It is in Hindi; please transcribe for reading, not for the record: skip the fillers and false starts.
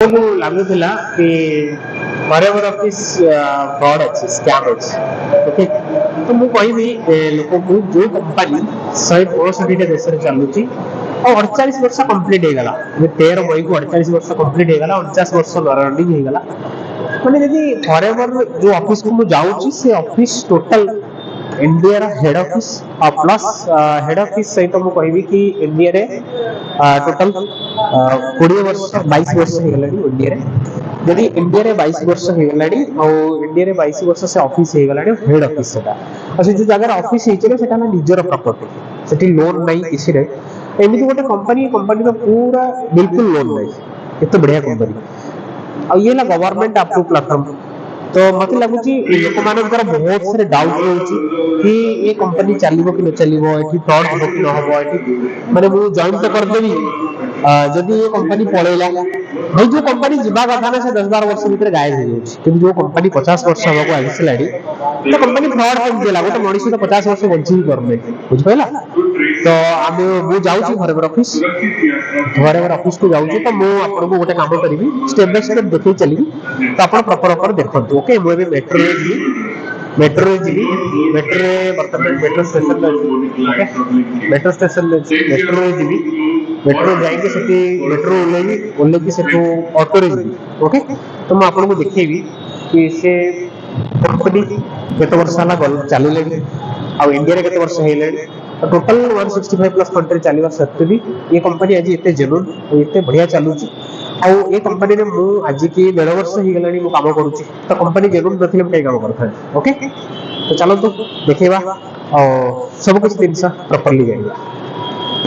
को लगुला कि फॉरएवर ऑफिस फ्रॉड अच्छी स्कैम अच्छी ओके। तो मुझे कहि लोक को जो कंपनी 165 देश में चलुची और 48 वर्ष कंप्लीट हो गला 13 मई को 48 वर्ष कंप्लीट हो गला 49 वर्ष रनिंग हो गला माने यदि फॉरएवर जो ऑफिस को मुझे जाऊँ से office total India head office plus head office सहित मुझे कहबी कि इंडिया रे टोटल 20 वर्ष 22 वर्ष हो गलानी इंडिया रे यदि इंडिया रे 22 वर्ष हो गलानी और इंडिया रे 22 वर्ष से ऑफिस हो गलानी हेड ऑफिस सेटा और से जो जगह ऑफिस हेचे सेटा ना निजर प्रॉपर्टी सेठी लोन नहीं किसी रे एमिति गोटे कंपनी तो पूरा बिल्कुल लोन नहीं एते बढ़िया कंपनी और ये ला गवर्नमेंट अप्रूव प्लेटफॉर्म तो मत लगुच लोक मान बहुत सारे डाउट रोचे कि ये कंपनी चलो कि न चलो ये फ्रॉड हम कि न हम माने मुझे जॉइन तो करदेवी जदि ये कंपनी पलैला भाई जो कंपनी जीवा कथा ना से 10-12 वर्ष भीतर गायब हो जाए जो कंपनी 50 वर्ष हमको आसला तो कंपनी फ्रॉड कमी गोटे मनीष तो 50 वर्ष बंची ही करने बुझिपाला तो आम मुझे जाऊँ फॉरएवर ऑफिस को जाऊँ तो मुझे गोटे काम करी स्टेप बाय स्टेप देखे चली तो आप प्रॉपर देखो ओके मुझे मेट्रो मेट्रो जी मेट्रो बर्तमान metro station metro station metro जी मेट्रो जाइए से मेट्रो ओल्लैकी से ऑटो जी ओके तो मुझे आपको देखेबी कि से कंपनी केत वर्ष चल आ इंडिया केत वर्ष हो टोटल 165 प्लस कंट्री चलवा सत्वे भी ये कंपनी आज एत जेन्युइन एत बढ़िया चलुची आ ये कंपनी रे मु आज की 1.5 वर्ष हो गलानी मु काम करूची तो कंपनी जेन्युइन नथिले कई काम करथा ओके तो चलो तो देखेबा और सब कुछ दिन प्रॉपर्ली जाइबा।